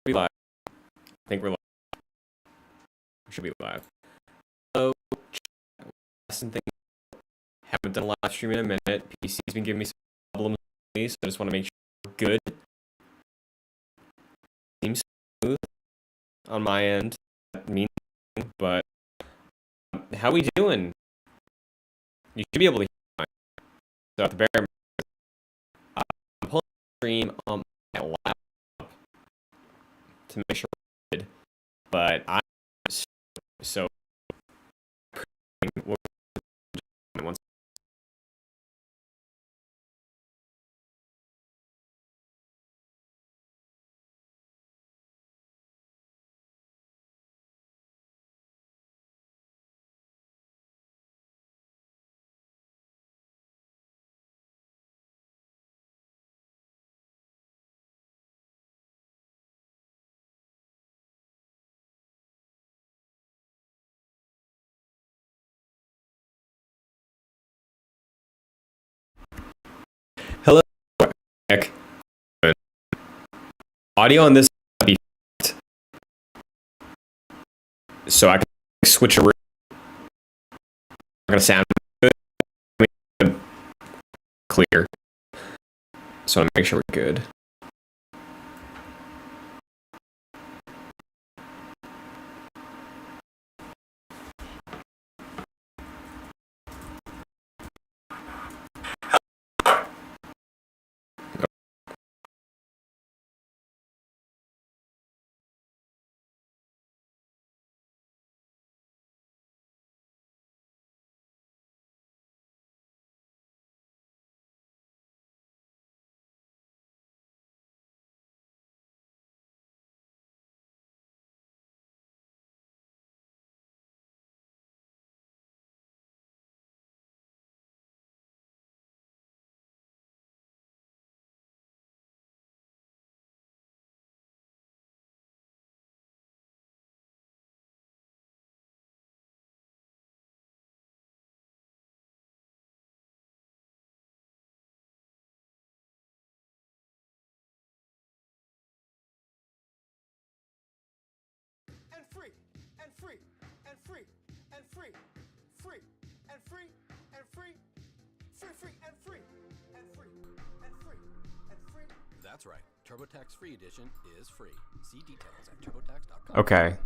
Be live. I think we're live. We should be live. Hello, last thing. Haven't done a live stream in a minute. PC's been giving me some problems lately, so I just want to make sure we're good. Seems smooth on my end. That means nothing, but how we doing? You should be able to hear me. So at the bare minimum, I'm pulling the stream on my laptop to make sure we're good. But I'm so hello, Nick. Audio on this be so I can switch a room. Not gonna sound good, clear. So I make sure we're good. And free, and free, and free, and free, free, and free, and free, free, free, and free, and free, and free, and free. That's right. TurboTax Free Edition is free. See details at turbotax.com. Okay.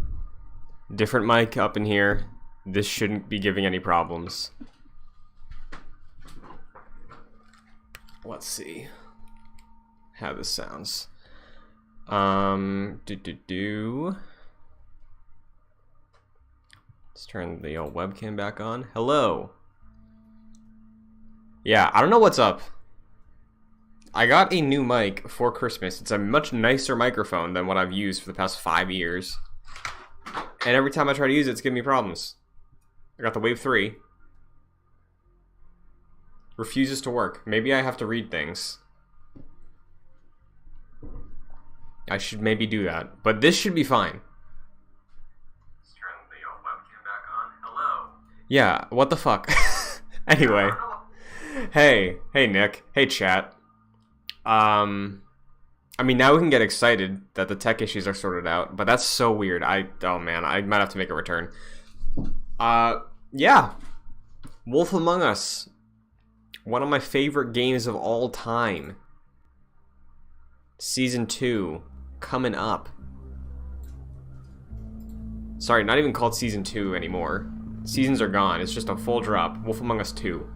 Different mic up in here. This shouldn't be giving any problems. Let's see how this sounds. Let's turn the old webcam back on. Hello. Yeah, I don't know what's up. I got a new mic for Christmas. It's a much nicer microphone than what I've used for the past 5 years. And every time I try to use it, it's giving me problems. I got the Wave 3. Refuses to work. Maybe I have to read things. I should maybe do that. But this should be fine. Let's turn the webcam back on. Hello. Yeah, what the fuck? Anyway. Hey Nick. Hey chat. I mean, now we can get excited that the tech issues are sorted out, but that's so weird. Oh man, I might have to make a return. Yeah. Wolf Among Us. One of my favorite games of all time. Season 2 coming up. Sorry, not even called Season 2 anymore. Seasons are gone. It's just a full drop. Wolf Among Us 2.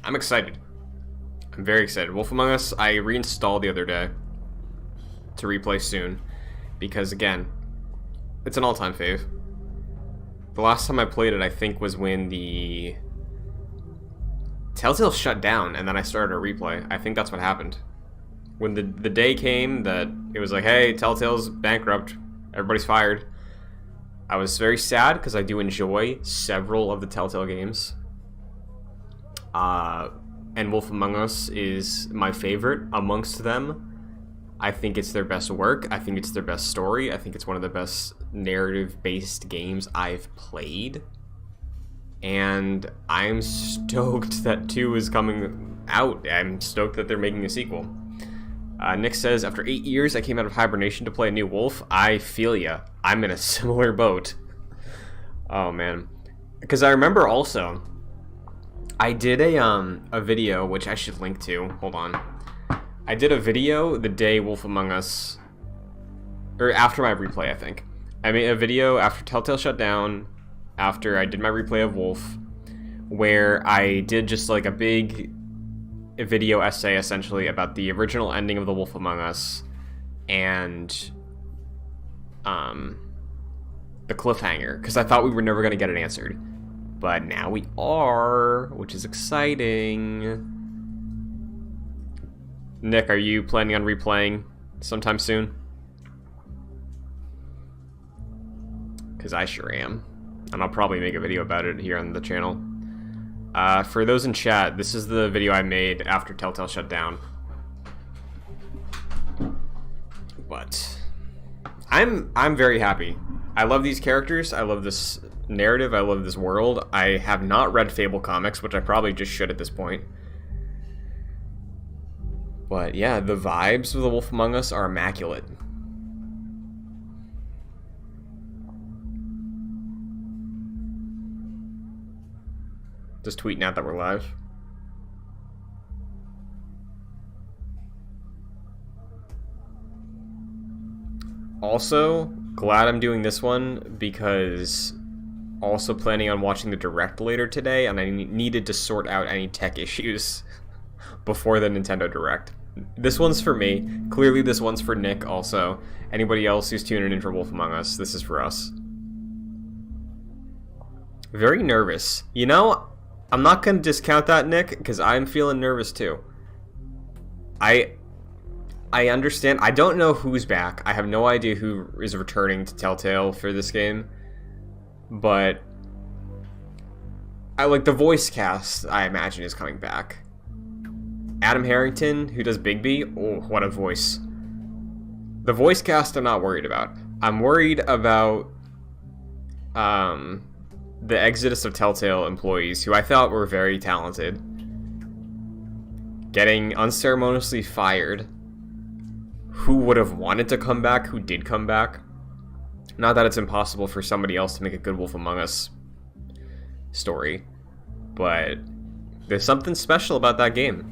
I'm excited. I'm very excited. Wolf Among Us, I reinstalled the other day to replay soon. Because, again, it's an all-time fave. The last time I played it, I think, was when the Telltale shut down, and then I started a replay. I think that's what happened. When the day came that it was like, hey, Telltale's bankrupt, everybody's fired, I was very sad, because I do enjoy several of the Telltale games. And Wolf Among Us is my favorite amongst them. I think it's their best work. I think it's their best story. I think it's one of the best narrative-based games I've played. And I'm stoked that 2 is coming out. I'm stoked that they're making a sequel. Nick says, after 8 years, I came out of hibernation to play a new Wolf. I feel ya. I'm in a similar boat. Oh, man. Because I remember also, I did a video, which I should link to. Hold on. I did a video the day Wolf Among Us, or after my replay, I think. I made a video after Telltale shut down, after I did my replay of Wolf, where I did just like a big video essay essentially about the original ending of The Wolf Among Us and the cliffhanger, because I thought we were never going to get it answered. But now we are, which is exciting. Nick, are you planning on replaying sometime soon? Because I sure am. And I'll probably make a video about it here on the channel. For those in chat, this is the video I made after Telltale shut down. But I'm very happy. I love these characters. I love this narrative. I love this world. I have not read Fable comics, which I probably just should at this point. But yeah, the vibes of The Wolf Among Us are immaculate. Just tweeting out that we're live. Also, glad I'm doing this one because also planning on watching the Direct later today, and I needed to sort out any tech issues before the Nintendo Direct. This one's for me. Clearly this one's for Nick also. Anybody else who's tuning in for Wolf Among Us, this is for us. Very nervous. You know, I'm not going to discount that, Nick, because I'm feeling nervous too. I understand. I don't know who's back. I have no idea who is returning to Telltale for this game. But I like the voice cast, I imagine, is coming back. Adam Harrington, who does Bigby, oh, what a voice. The voice cast I'm not worried about. I'm worried about the exodus of Telltale employees, who I thought were very talented, getting unceremoniously fired. Who would have wanted to come back, who did come back. Not that it's impossible for somebody else to make a good Wolf Among Us story, but there's something special about that game.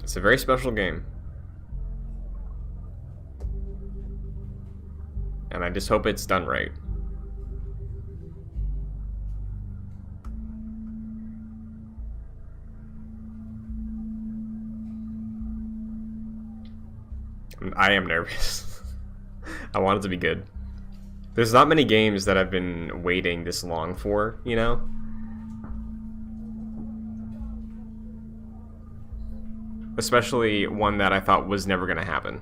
It's a very special game. And I just hope it's done right. I am nervous. I want it to be good. There's not many games that I've been waiting this long for, you know? Especially one that I thought was never going to happen.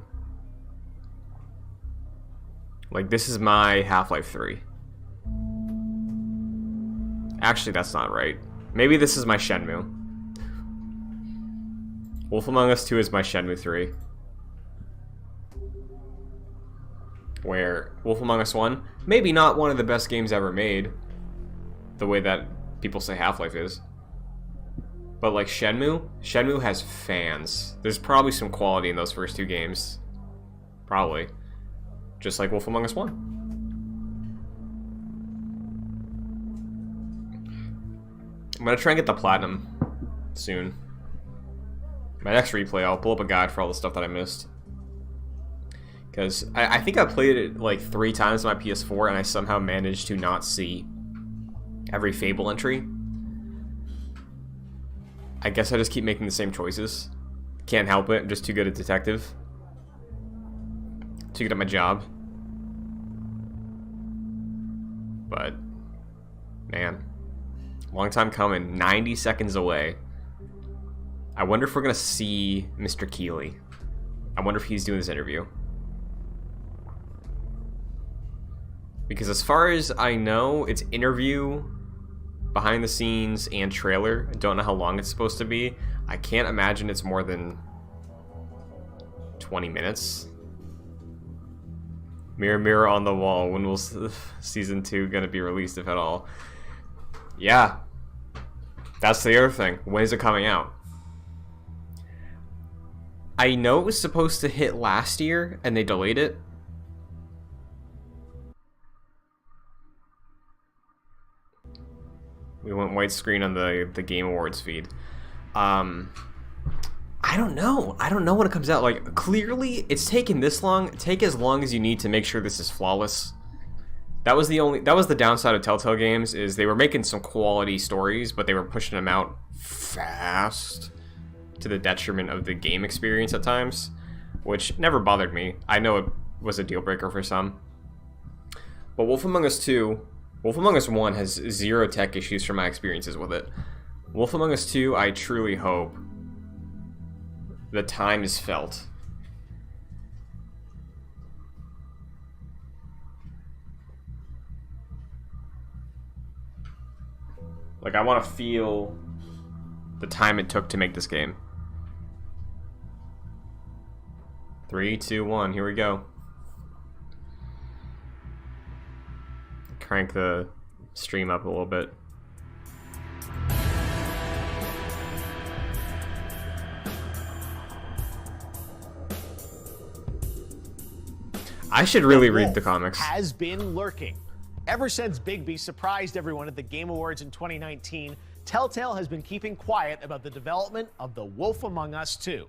Like, this is my Half-Life 3. Actually, that's not right. Maybe this is my Shenmue. Wolf Among Us 2 is my Shenmue 3. Where Wolf Among Us 1, maybe not one of the best games ever made, the way that people say Half-Life is. But like Shenmue has fans. There's probably some quality in those first two games. Probably. Just like Wolf Among Us 1. I'm gonna try and get the platinum soon. My next replay, I'll pull up a guide for all the stuff that I missed. Because I think I played it like 3 times on my PS4 and I somehow managed to not see every Fable entry. I guess I just keep making the same choices. Can't help it, I'm just too good at detective. Too good at my job. But, man, long time coming, 90 seconds away. I wonder if we're gonna see Mr. Keeley. I wonder if he's doing this interview. Because as far as I know, it's interview, behind the scenes, and trailer. I don't know how long it's supposed to be. I can't imagine it's more than 20 minutes. Mirror, mirror on the wall. When will season 2 gonna be released, if at all? Yeah. That's the other thing. When is it coming out? I know it was supposed to hit last year, and they delayed it. We went widescreen on the Game Awards feed. I don't know. I don't know when it comes out. Like, clearly, it's taken this long. Take as long as you need to make sure this is flawless. That was the downside of Telltale games, is they were making some quality stories, but they were pushing them out fast to the detriment of the game experience at times, which never bothered me. I know it was a deal breaker for some. But Wolf Among Us 1 has zero tech issues from my experiences with it. Wolf Among Us 2, I truly hope the time is felt. Like, I want to feel the time it took to make this game. 3, 2, 1, here we go. Crank the stream up a little bit. I should really read the comics. Has been lurking. Ever since Bigby surprised everyone at the Game Awards in 2019, Telltale has been keeping quiet about the development of The Wolf Among Us 2.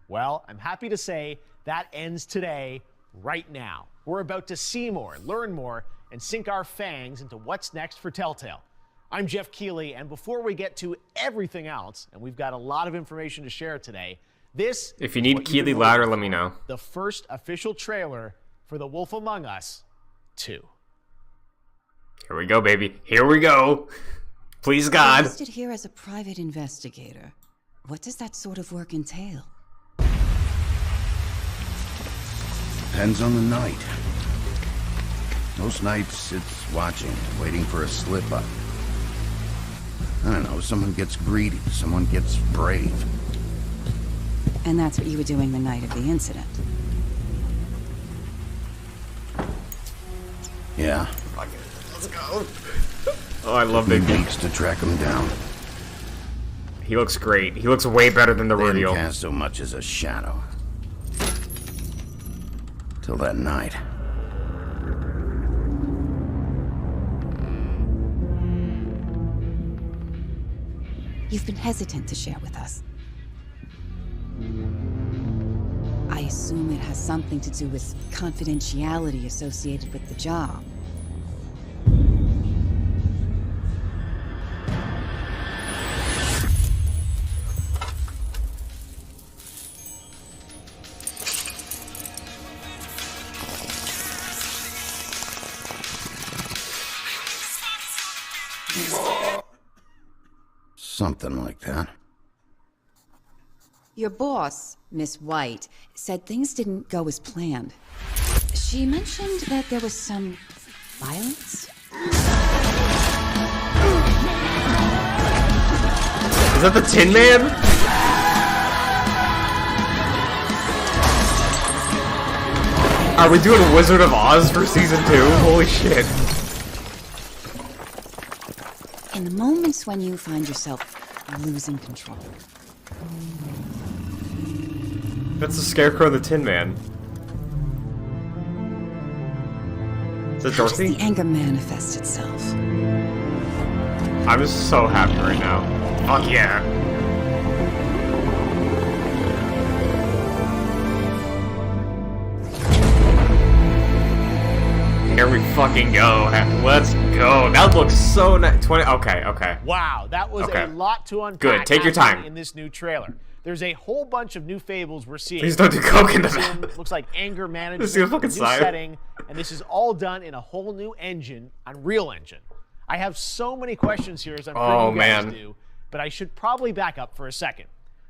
Well, I'm happy to say that ends today, right now. We're about to see more, learn more, and sink our fangs into what's next for Telltale. I'm Jeff Keighley, and before we get to everything else, and we've got a lot of information to share today, this if you need Keighley louder, let me know. The first official trailer for The Wolf Among Us 2. Here we go, baby. Here we go. Please, God. I'm listed here as a private investigator. What does that sort of work entail? Depends on the night. Most nights it's watching, waiting for a slip up. I don't know, someone gets greedy, someone gets brave. And that's what you were doing the night of the incident. Yeah. Let's go. Oh, I love Big Bigby. weeks to track him down. He looks great. He looks way better than the Didn't reveal. cast so much as a shadow. Till that night. You've been hesitant to share with us. I assume it has something to do with confidentiality associated with the job. Something like that. Your boss, Miss White, said things didn't go as planned. She mentioned that there was some violence. Is that the Tin Man? Are we doing Wizard of Oz for season 2? Holy shit. In the moments when you find yourself losing control. That's the Scarecrow and the Tin Man. Is that How does Dorothy? the anger manifest itself? I'm just so happy right now. Fuck yeah. Here we fucking go. Let's go. That looks so nice. 20. Okay. Wow, that was Okay. a lot to unpack. Good, take your happening time. In this new trailer, there's a whole bunch of new fables we're seeing. Please don't do coke into Zoom, that. looks like anger management, This is a fucking new sign. setting, and this is all done in a whole new engine, Unreal Engine. I have so many questions here, as I'm sure Oh, you guys man. do, but I should probably back up for a second.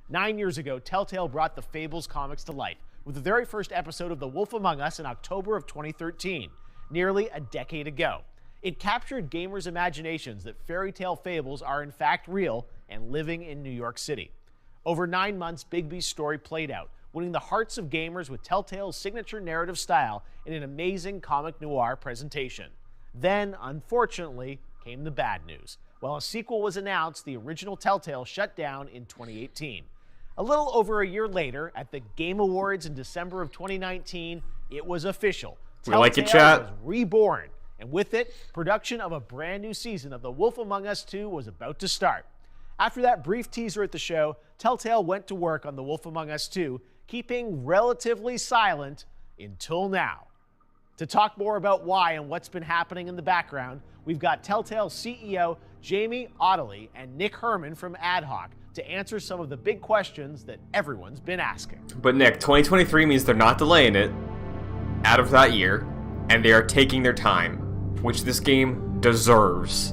9 years ago, Telltale brought the Fables comics to life with the very first episode of The Wolf Among Us in October of 2013, nearly a decade ago. It captured gamers' imaginations that fairy tale fables are in fact real and living in New York City. Over 9 months, Bigby's story played out, winning the hearts of gamers with Telltale's signature narrative style in an amazing comic noir presentation. Then, unfortunately, came the bad news. While a sequel was announced, the original Telltale shut down in 2018. A little over a year later, at the Game Awards in December of 2019, it was official. We like it, Telltale chat. was reborn, and with it, production of a brand new season of The Wolf Among Us 2 was about to start. After that brief teaser at the show, Telltale went to work on The Wolf Among Us 2, keeping relatively silent until now. To talk more about why and what's been happening in the background, we've got Telltale CEO Jamie Ottley and Nick Herman from Ad Hoc to answer some of the big questions that everyone's been asking. But Nick, 2023 means they're not delaying it out of that year, and they are taking their time, which this game deserves.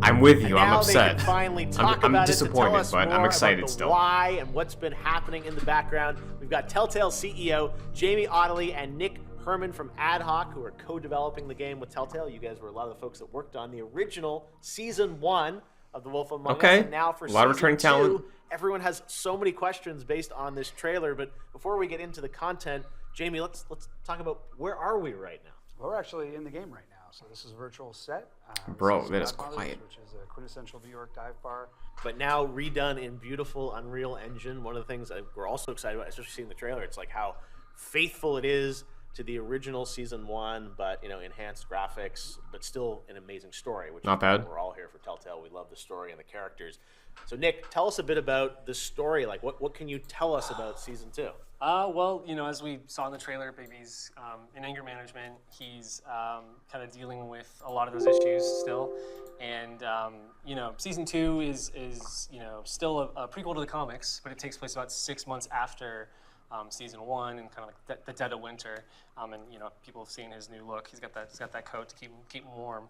I'm with you. I'm upset. They can finally talk I'm about disappointed, it to tell us but more I'm excited about the still. why and what's been happening in the background. We've got Telltale CEO Jamie Ottley and Nick Herman from Ad Hoc, who are co-developing the game with Telltale. You guys were a lot of the folks that worked on the original Season 1 of The Wolf Among Us. And now for a lot of returning Season 2, talent. everyone has so many questions based on this trailer. But before we get into the content, Jamie, let's talk about where are we right now? Well, we're actually in the game right now. So this is a virtual set. Bro, this that is Godfathers, quiet. Which is a quintessential New York dive bar. But now redone in beautiful Unreal Engine. One of the things that we're also excited about, especially seeing the trailer, it's like how faithful it is to the original Season 1, but enhanced graphics, but still an amazing story. Which Not is bad. We're all here for Telltale. We love the story and the characters. So Nick, tell us a bit about the story. Like, what can you tell us about Season 2? Well, as we saw in the trailer, Bigby's in anger management. He's kind of dealing with a lot of those issues still. And, Season 2 is still a prequel to the comics, but it takes place about 6 months after Season 1 and kind of like the dead of winter. And, people have seen his new look. He's got that coat to keep him warm.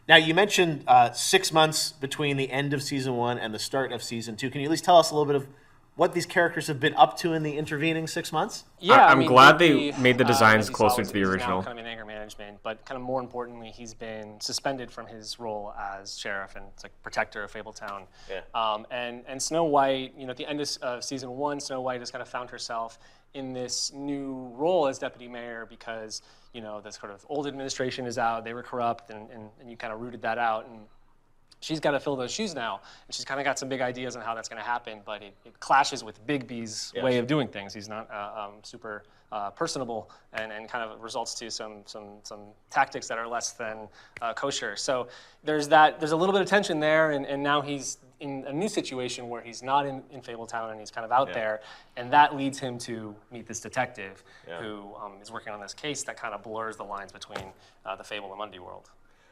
Now, you mentioned 6 months between the end of Season 1 and the start of Season 2. Can you at least tell us a little bit of what these characters have been up to in the intervening 6 months? Yeah, I'm glad they Bigby, made the designs as you closer saw, to the he's original. Now kind of in anger management, but kind of more importantly, he's been suspended from his role as sheriff and it's like protector of Fabletown. Yeah. And Snow White, at the end of Season 1, Snow White has kind of found herself in this new role as deputy mayor because the sort of old administration is out, they were corrupt, and you kind of rooted that out. And she's got to fill those shoes now, and she's kind of got some big ideas on how that's going to happen, but it clashes with Bigby's way of doing things. He's not super personable, and kind of results to some tactics that are less than kosher. So there's a little bit of tension there, and now he's in a new situation where he's not in Fabletown and he's kind of out there, and that leads him to meet this detective who is working on this case that kind of blurs the lines between the Fable and Mundy world.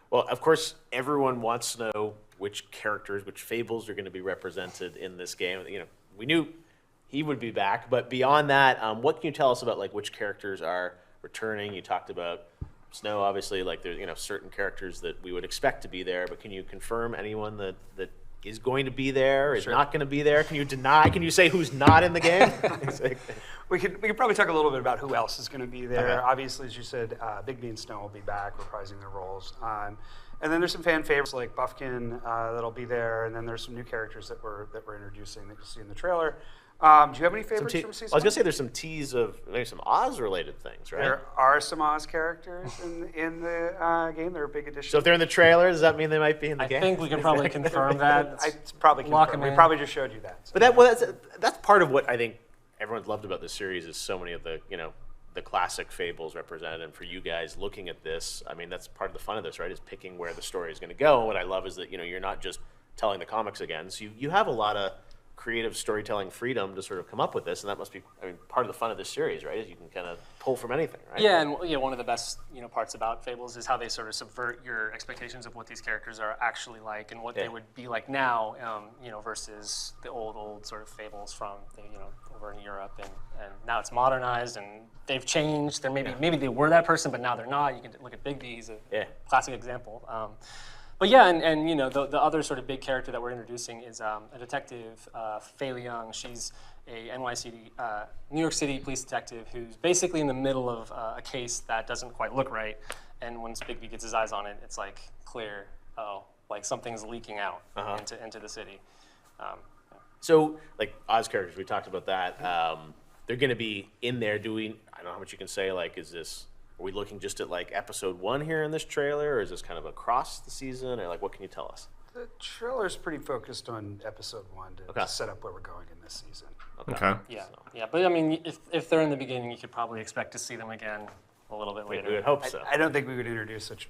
Well, of course, everyone wants to know which characters, which fables are going to be represented in this game. We knew he would be back, but beyond that, what can you tell us about which characters are returning? You talked about Snow, obviously. There's certain characters that we would expect to be there, but can you confirm anyone that is going to be there, is not going to be there? Can you deny? Can you say who's not in the game? We could probably talk a little bit about who else is going to be there. Okay. Obviously, as you said, Bigby and Snow will be back, reprising their roles. And then there's some fan favorites like Buffkin that'll be there, and then there's some new characters that we're introducing that you'll see in the trailer. Do you have any favorites from season? I was going to say there's some tease of maybe some Oz-related things, right? There are some Oz characters in the game. They're a big addition. So if they're in the trailer, does that mean they might be in the game? I think we can probably confirm that. It's probably Lock confirmed. 'em We in. probably just showed you that. So. But that's part of what I think everyone's loved about this series is so many of the the classic fables represented. And for you guys looking at this, I mean, that's part of the fun of this, right? Is picking where the story is going to go. And what I love is that you're not just telling the comics again. So you have a lot of creative storytelling freedom to sort of come up with this, and that must be, part of the fun of this series, right? Is you can kind of pull from anything, right? Yeah, and one of the best parts about Fables is how they sort of subvert your expectations of what these characters are actually like and what they would be like now, versus the old sort of Fables from over in Europe, and now it's modernized and they've changed. They're maybe they were that person, but now they're not. You can look at Bigby; he's a classic example. But yeah, and the other sort of big character that we're introducing is a detective, Faye Young. She's a New York City police detective who's basically in the middle of a case that doesn't quite look right. And once Bigby gets his eyes on it, it's like clear, like something's leaking out into the city. So, like Oz characters, we talked about that. they're going to be in there doing, I don't know how much you can say, like, are we looking just at like episode 1 here in this trailer, or is this kind of across the season, or like what can you tell us? The trailer's pretty focused on episode 1 to set up where we're going in this season. Okay. Yeah. But I mean, if they're in the beginning, you could probably expect to see them again a little bit later. We would hope so. I don't think we would introduce such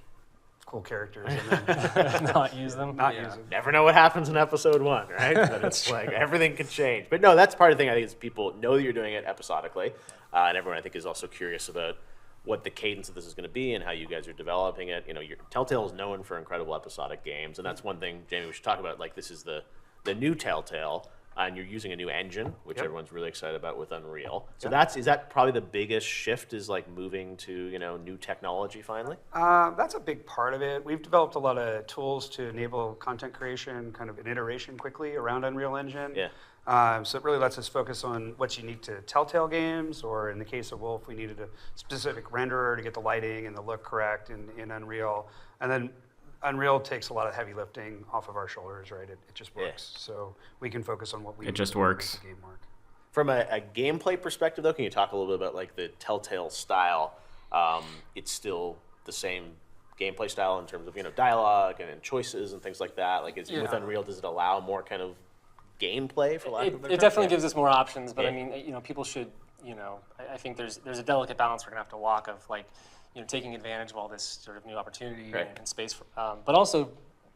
cool characters and then Not use them. use them. Never know what happens in episode 1, right? But it's like everything can change. But no, that's part of the thing. I think is people know that you're doing it episodically, and everyone I think is also curious about what the cadence of this is going to be and how you guys are developing it. You know, Telltale is known for incredible episodic games, and that's one thing, Jamie, we should talk about. Like, this is the new Telltale, and you're using a new engine, which everyone's really excited about with Unreal. So is that probably the biggest shift, is like moving to, new technology finally? That's a big part of it. We've developed a lot of tools to enable content creation, kind of an iteration quickly around Unreal Engine. Yeah. So it really lets us focus on what's unique to Telltale games, or in the case of Wolf, we needed a specific renderer to get the lighting and the look correct in Unreal. And then Unreal takes a lot of heavy lifting off of our shoulders, right? It just works. So we can focus on what we It just need to works. make the game work. From a gameplay perspective, though, can you talk a little bit about like the Telltale style? It's still the same gameplay style in terms of dialogue and choices and things like that. Like, with Unreal, does it allow more kind of gameplay, for lack of a better term? It definitely gives us more options, but I mean, people should, I think there's a delicate balance we're gonna have to walk of, like, taking advantage of all this sort of new opportunity and space, but also,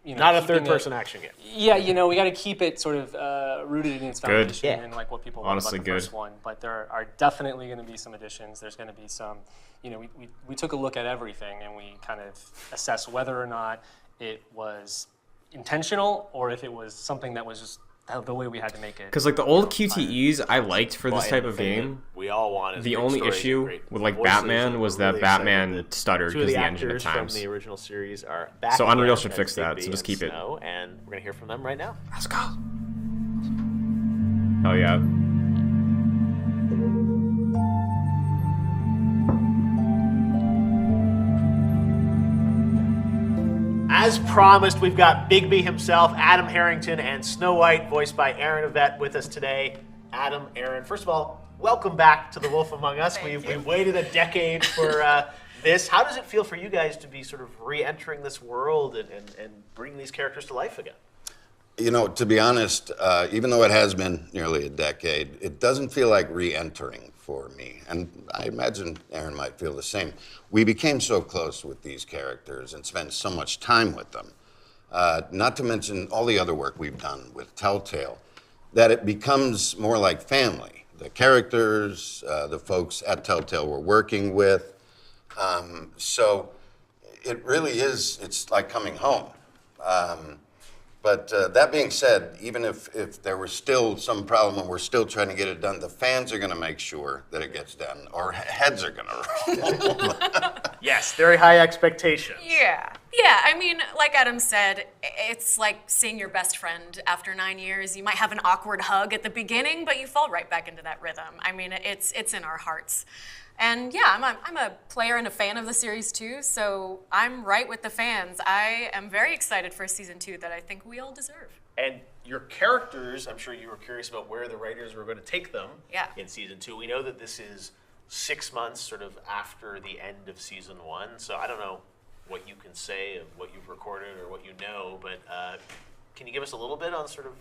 not a third-person action game. Yeah, we got to keep it sort of rooted in its foundation and like what people love about the first one. But there are definitely going to be some additions. There's going to be some, we took a look at everything and we kind of assessed whether or not it was intentional or if it was something that was just the way we had to make it. Because like the old QTEs I liked for this type of game. We all wanted. The only issue with like Batman was that Batman stuttered because the engine at times. From the original series are back. So Unreal should fix that. So just keep it. And we're gonna hear from them right now. Let's go. Oh yeah. As promised, we've got Bigby himself, Adam Harrington, and Snow White, voiced by Aaron Yvette, with us today. Adam, Aaron, first of all, welcome back to The Wolf Among Us. We've waited a decade for this. How does it feel for you guys to be sort of re-entering this world and bringing these characters to life again? To be honest, even though it has been nearly a decade, it doesn't feel like re-entering for me. And I imagine Aaron might feel the same. We became so close with these characters and spent so much time with them, not to mention all the other work we've done with Telltale, that it becomes more like family. The characters, the folks at Telltale we're working with. So it really is, it's like coming home. But that being said, even if there was still some problem and we're still trying to get it done, the fans are going to make sure that it gets done, or heads are going to roll. Yes, very high expectations. Yeah. I mean, like Adam said, it's like seeing your best friend after 9 years. You might have an awkward hug at the beginning, but you fall right back into that rhythm. I mean, it's in our hearts. And yeah, I'm a player and a fan of the series too, so I'm right with the fans. I am very excited for season 2 that I think we all deserve. And your characters, I'm sure you were curious about where the writers were going to take them in season 2. We know that this is 6 months sort of after the end of season 1, so I don't know what you can say of what you've recorded or what you know, but can you give us a little bit on sort of,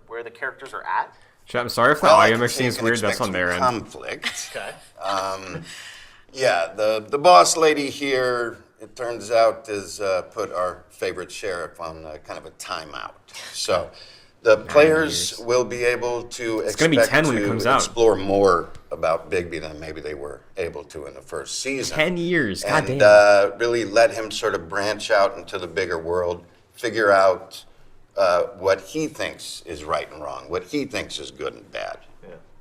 where the characters are at? I'm sorry if the audio mixing is weird. That's on their end. Conflict. Okay. Yeah, the boss lady here, it turns out, has put our favorite sheriff on kind of a timeout. So the players will be able to explore more about Bigby than maybe they were able to in the first season. 10 years, and really let him sort of branch out into the bigger world, figure out what he thinks is right and wrong, what he thinks is good and bad.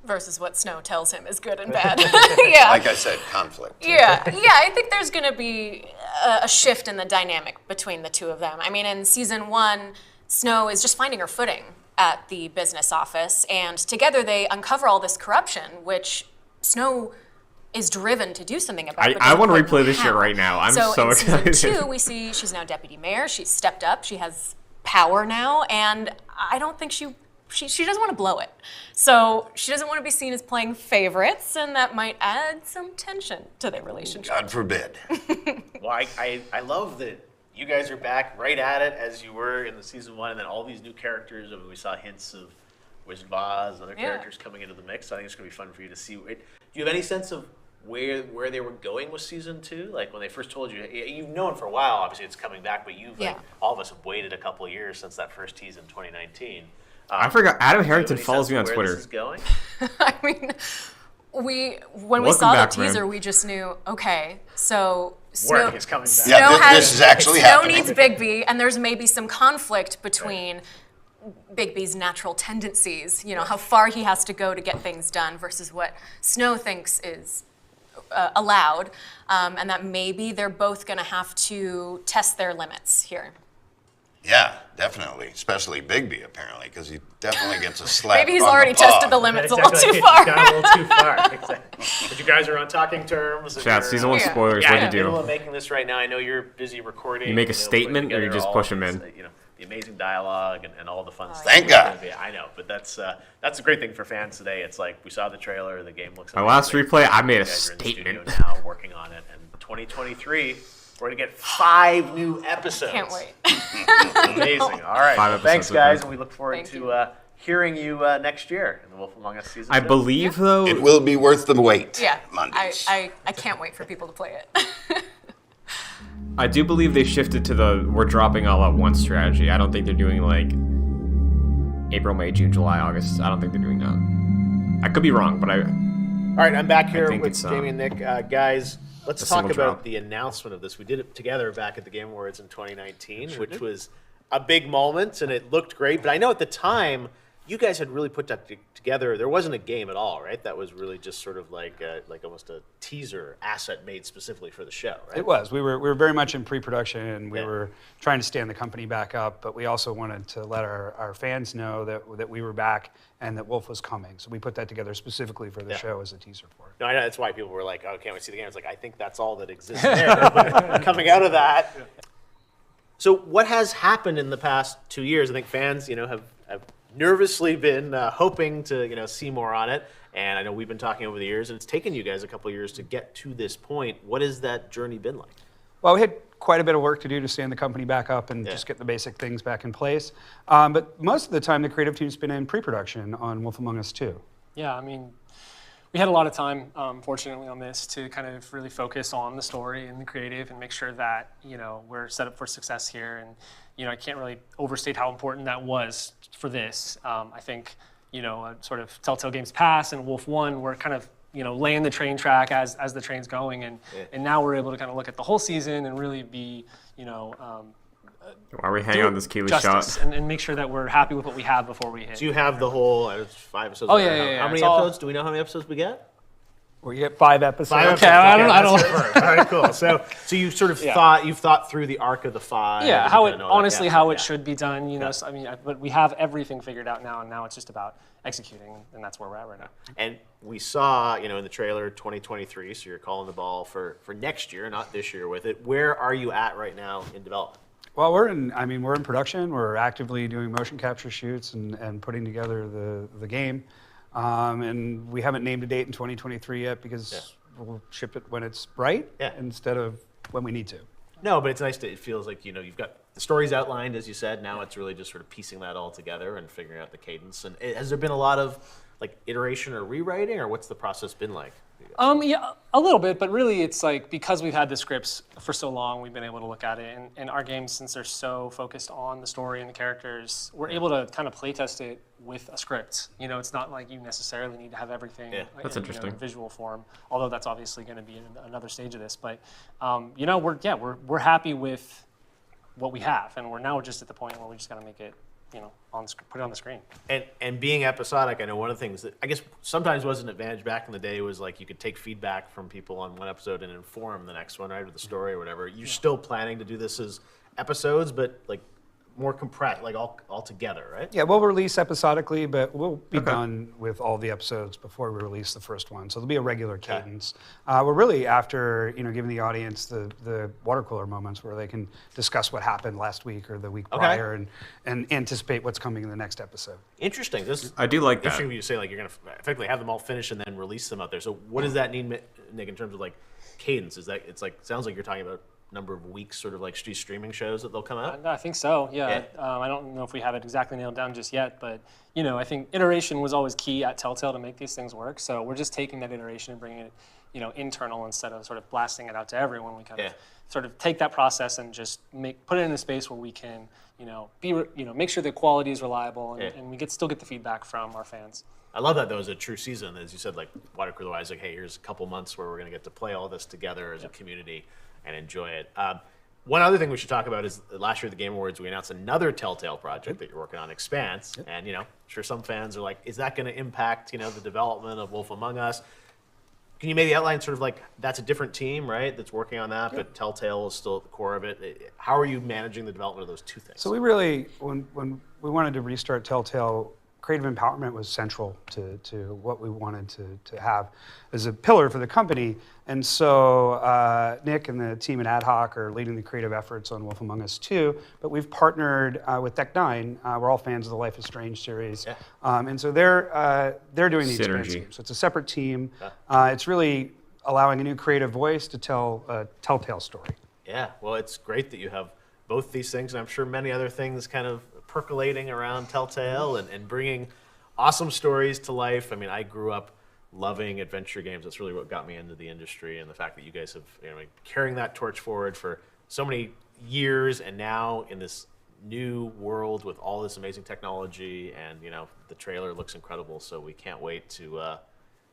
Versus what Snow tells him is good and bad. Yeah. Like I said, conflict. Yeah, I think there's going to be a shift in the dynamic between the two of them. I mean, in season 1, Snow is just finding her footing at the business office, and together they uncover all this corruption, which Snow is driven to do something about. I want to replay this shit right now. I'm so excited. In season 2, we see she's now deputy mayor. She's stepped up. She has power now, and I don't think she she doesn't want to blow it. So she doesn't want to be seen as playing favorites, and that might add some tension to their relationship. God forbid. Well, I love that you guys are back right at it as you were in the season 1, and then all these new characters. I mean, we saw hints of Wizard of Oz and other characters coming into the mix. So I think it's going to be fun for you to see. Do you have any sense of where they were going with season 2? Like when they first told you, you've known for a while, obviously it's coming back, but all of us have waited a couple of years since that first tease in 2019. I forgot. Adam Harrington follows me on Twitter. This is going? I mean, when we saw the teaser, we just knew, okay, so Snow is coming back. This is actually happening. Snow needs Bigby, and there's maybe some conflict between Bigby's natural tendencies, how far he has to go to get things done versus what Snow thinks is allowed, and that maybe they're both going to have to test their limits here. Yeah, definitely. Especially Bigby, apparently, because he definitely gets a slap. Maybe he's on already the paw. tested the limits a little too far. Gone a little too far. Exactly. But you guys are on talking terms. Chat, season 1 spoilers. Yeah, What do you in the middle do? of making this right now. I know you're busy recording. You make a statement, or you just push them in? The amazing dialogue and all the fun stuff. Thank God. I know, but that's a great thing for fans today. It's like we saw the trailer, the game looks My amazing. last replay, I made a You guys are in the studio statement. now working on it, and 2023, we're gonna get 5 new episodes. Can't wait. Amazing. All right. 5 Well, thanks, episodes with guys, them. and we look forward Thank to you. hearing you next year in the Wolf Among Us season. I 2. believe, though, It will be worth the wait. Yeah, Mondays. I can't wait for people to play it. I do believe they shifted to the we're dropping all at once strategy. I don't think they're doing like April, May, June, July, August. I don't think they're doing that. I could be wrong, but All right, I'm back here think with it's, Jamie and Nick. Guys, let's a talk single about drop. the announcement of this. We did it together back at the Game Awards in 2019, which was a big moment, and it looked great. But I know at the time, you guys had really put that together. There wasn't a game at all, right? That was really just sort of like almost a teaser asset made specifically for the show, right? It was. We were very much in pre-production. We were trying to stand the company back up, but we also wanted to let our fans know that we were back and that Wolf was coming. So we put that together specifically for the show as a teaser for it. No, I know that's why people were like, "Oh, can't we see the game?" It's like I think that's all that exists there. But coming out of that, so what has happened in the past 2 years? I think fans, have nervously been hoping to see more on it, and I know we've been talking over the years, and it's taken you guys a couple of years to get to this point. What has that journey been like? Well, we had quite a bit of work to do to stand the company back up and just get the basic things back in place. But most of the time, the creative team's been in pre-production on Wolf Among Us 2. Yeah, I mean, we had a lot of time, fortunately, on this to kind of really focus on the story and the creative and make sure that, we're set up for success here. And, I can't really overstate how important that was for this. I think, sort of Telltale Games Pass and Wolf 1 were kind of, laying the train track as the train's going. And now we're able to kind of look at the whole season and really be, Are we hanging on this Keely shot? and make sure that we're happy with what we have before we hit. Do you have the whole 5 episodes? Oh, yeah. How many It's all- episodes? Do we know how many episodes we get? Where you get 5 episodes. Okay, I don't. All right, cool. So you sort of you've thought through the arc of the 5. Yeah, and how you it kinda know honestly that, how yeah. it should be done. So, I mean, but we have everything figured out now, and now it's just about executing, and that's where we're at right now. And we saw, in the trailer 2023. So you're calling the ball for next year, not this year with it. Where are you at right now in development? Well, we're in production. We're actively doing motion capture shoots and putting together the game. And we haven't named a date in 2023 yet because we'll ship it when it's right instead of when we need to. No, but it's nice it feels like, you've got the stories outlined, as you said. Now it's really just sort of piecing that all together and figuring out the cadence. And has there been a lot of iteration or rewriting, or what's the process been like? Yeah, a little bit, but really it's like because we've had the scripts for so long, we've been able to look at it. And our games, since they're so focused on the story and the characters, we're able to kind of play test it with a script. It's not like you necessarily need to have everything That's interesting. in visual form, although that's obviously going to be in another stage of this. But, we're happy with what we have, and we're now just at the point where we just got to make it, put it on the screen. And being episodic, I know one of the things that I guess sometimes was an advantage back in the day was like you could take feedback from people on one episode and inform the next one, right, or the story or whatever. You're still planning to do this as episodes, but more compressed, like all together, right? Yeah, we'll release episodically, but we'll be done with all the episodes before we release the first one. So there'll be a regular cadence. We're really after, giving the audience the water cooler moments where they can discuss what happened last week or the week prior and anticipate what's coming in the next episode. Interesting. I do like that. Interesting when you say like you're going to effectively have them all finished and then release them out there. So what does that mean, Nick, in terms of like cadence? Sounds like you're talking about number of weeks, sort of like streaming shows that they'll come out? I think so, yeah. I don't know if we have it exactly nailed down just yet, but I think iteration was always key at Telltale to make these things work. So we're just taking that iteration and bringing it, internal instead of sort of blasting it out to everyone. We kind of sort of take that process and just put it in a space where we can, make sure the quality is reliable and we still get the feedback from our fans. I love that though, as a true season, as you said, like water cooler wise, like, hey, here's a couple months where we're going to get to play all this together as a community and enjoy it. One other thing we should talk about is last year at the Game Awards, we announced another Telltale project that you're working on, Expanse. And, sure some fans are like, is that going to impact, the development of Wolf Among Us? Can you maybe outline sort of like, that's a different team, right, that's working on that, but Telltale is still at the core of it. How are you managing the development of those two things? So we really, when we wanted to restart Telltale, creative empowerment was central to what we wanted to have as a pillar for the company. And so Nick and the team at Ad Hoc are leading the creative efforts on Wolf Among Us 2, but we've partnered with Deck 9. We're all fans of the Life is Strange series. And so they're doing the Expanse game. So it's a separate team. It's really allowing a new creative voice to tell a Telltale story. Yeah, well, it's great that you have both these things, and I'm sure many other things kind of percolating around Telltale and bringing awesome stories to life. I mean, I grew up loving adventure games. That's really what got me into the industry, and the fact that you guys have carrying that torch forward for so many years, and now in this new world with all this amazing technology, and the trailer looks incredible, so we can't wait to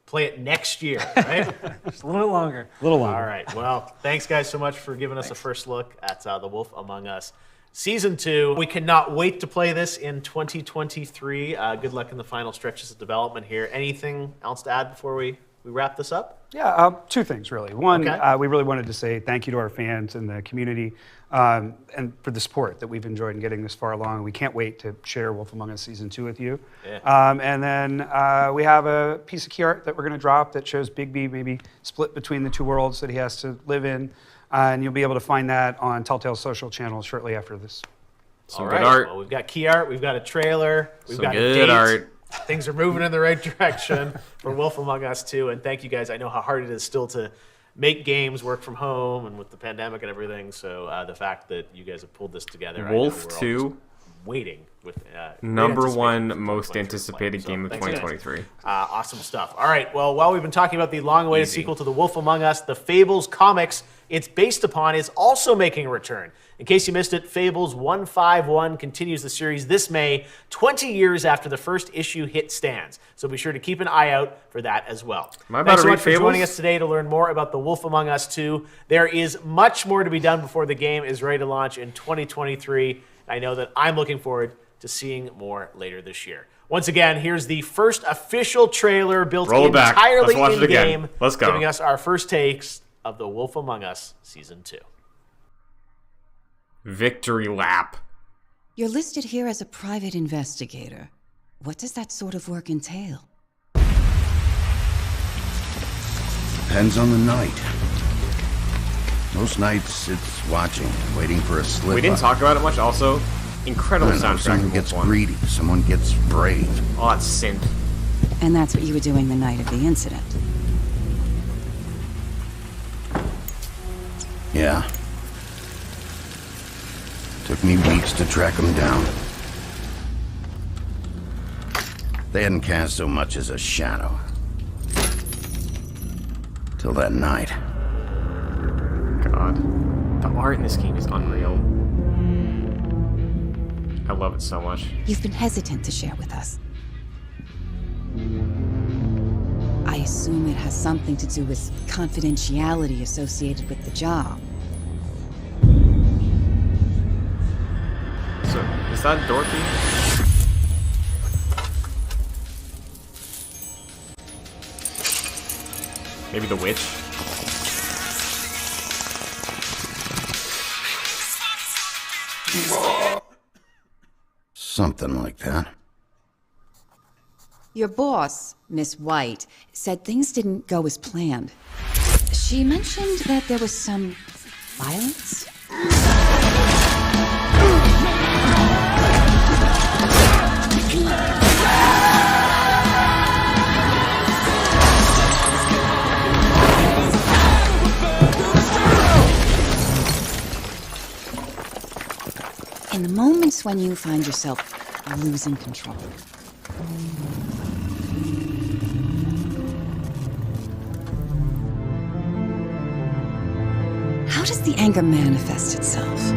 play it next year, right? Just a little bit longer. All right. Well, thanks guys so much for giving us a first look at The Wolf Among Us Season 2. We cannot wait to play this in 2023. Good luck in the final stretches of development here. Anything else to add before we wrap this up? Yeah, two things really. One, we really wanted to say thank you to our fans and the community and for the support that we've enjoyed in getting this far along. We can't wait to share Wolf Among Us Season 2 with you. And then we have a piece of key art that we're going to drop that shows Bigby maybe split between the two worlds that he has to live in. And you'll be able to find that on Telltale's social channels shortly after this. All right. Art. Well, we've got key art, we've got a trailer, we've got a date. Art. Things are moving in the right direction for Wolf Among Us 2. And thank you guys. I know how hard it is still to make games, work from home, and with the pandemic and everything. So the fact that you guys have pulled this together. Wolf 2. Waiting with number one most anticipated game of 2023. Awesome stuff. All right. Well, while we've been talking about the long-awaited sequel to The Wolf Among Us, the Fables comics it's based upon is also making a return. In case you missed it, Fables 151 continues the series this May, 20 years after the first issue hit stands. So be sure to keep an eye out for that as well. Thanks so much for joining us today to learn more about The Wolf Among Us 2. There is much more to be done before the game is ready to launch in 2023. I know that I'm looking forward to seeing more later this year. Once again, here's the first official trailer built entirely in-game, giving us our first takes of The Wolf Among Us Season 2. Victory lap. You're listed here as a private investigator. What does that sort of work entail? Depends on the night. Most nights it's watching, waiting for a slip. We didn't talk about it much. Also, incredible soundtrack. Someone gets greedy. Someone gets brave. Oh, that's synth. And that's what you were doing the night of the incident. Yeah. Took me weeks to track them down. They hadn't cast so much as a shadow. Till that night. God. The art in this game is unreal. I love it so much. You've been hesitant to share with us. I assume it has something to do with confidentiality associated with the job. So, is that Dorothy? Maybe the witch? Something like that. Your boss, Miss White, said things didn't go as planned. She mentioned that there was some violence. In the moments when you find yourself losing control. How does the anger manifest itself?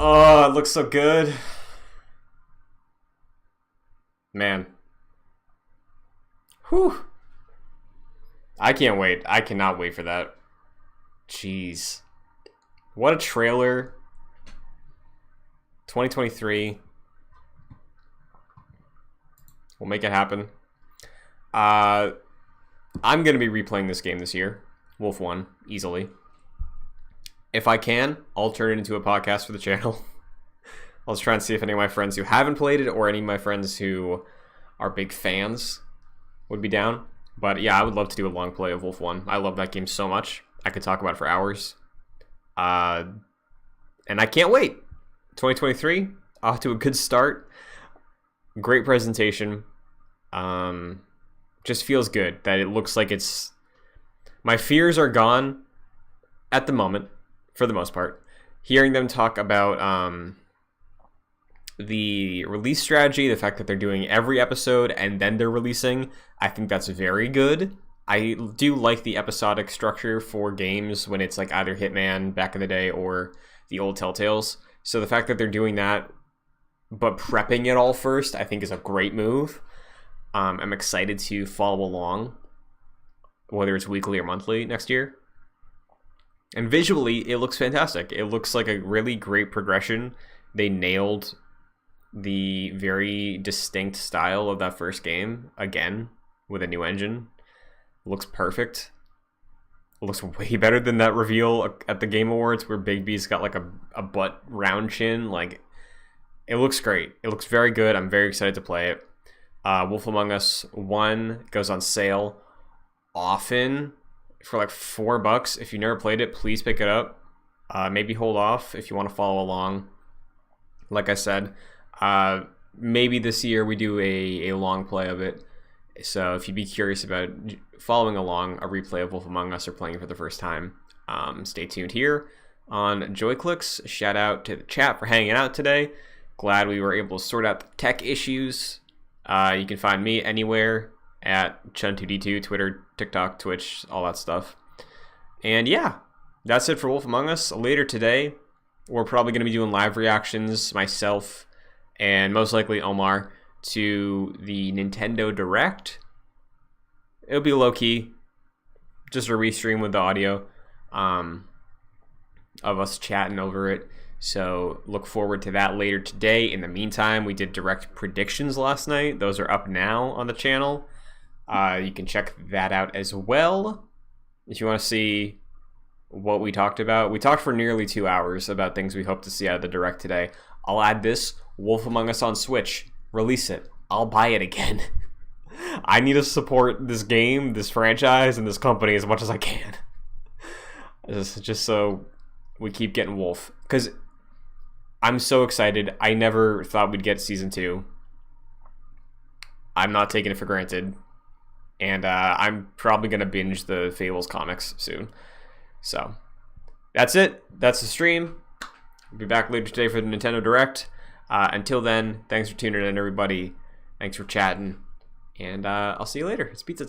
Oh, it looks so good. Man. Whew. I can't wait. I cannot wait for that. Jeez. What a trailer. 2023. We'll make it happen. I'm going to be replaying this game this year. Wolf 1, easily. If I can, I'll turn it into a podcast for the channel. I'll try and see if any of my friends who haven't played it or any of my friends who are big fans would be down. But yeah, I would love to do a long play of Wolf 1. I love that game so much. I could talk about it for hours. And I can't wait. 2023, off to a good start. Great presentation. Just feels good that it looks like it's... My fears are gone at the moment, for the most part. Hearing them talk about the release strategy, the fact that they're doing every episode and then they're releasing, I think that's very good. I do like the episodic structure for games when it's like either Hitman back in the day or the old Telltales. So the fact that they're doing that, but prepping it all first, I think is a great move. I'm excited to follow along, whether it's weekly or monthly next year. And visually, it looks fantastic. It looks like a really great progression. They nailed the very distinct style of that first game, again, with a new engine. It looks perfect. It looks way better than that reveal at the Game Awards where Big B's got like a butt round chin. Like, it looks great. It looks very good. I'm very excited to play it. Wolf Among Us 1 goes on sale often for like $4. If you never played it, please pick it up. Maybe hold off if you want to follow along. Like I said, maybe this year we do a long play of it. So if you'd be curious about following along a replay of Wolf Among Us or playing it for the first time, stay tuned here on JoyClicks. Shout out to the chat for hanging out today. Glad we were able to sort out the tech issues. You can find me anywhere at Chun2D2, Twitter, TikTok, Twitch, all that stuff. And yeah, that's it for Wolf Among Us. Later today, we're probably going to be doing live reactions, myself, and most likely Omar, to the Nintendo Direct. It'll be low-key, just a restream with the audio of us chatting over it. So look forward to that later today. In the meantime, we did direct predictions last night. Those are up now on the channel. You can check that out as well. If you want to see what we talked about. We talked for nearly 2 hours about things we hope to see out of the Direct today. I'll add this, Wolf Among Us on Switch. Release it. I'll buy it again. I need to support this game, this franchise, and this company as much as I can. Just so we keep getting Wolf. Because I'm so excited. I never thought we'd get Season 2. I'm not taking it for granted. And I'm probably going to binge the Fables comics soon. So, that's it. That's the stream. I'll be back later today for the Nintendo Direct. Until then, thanks for tuning in, everybody. Thanks for chatting. And I'll see you later. It's pizza time.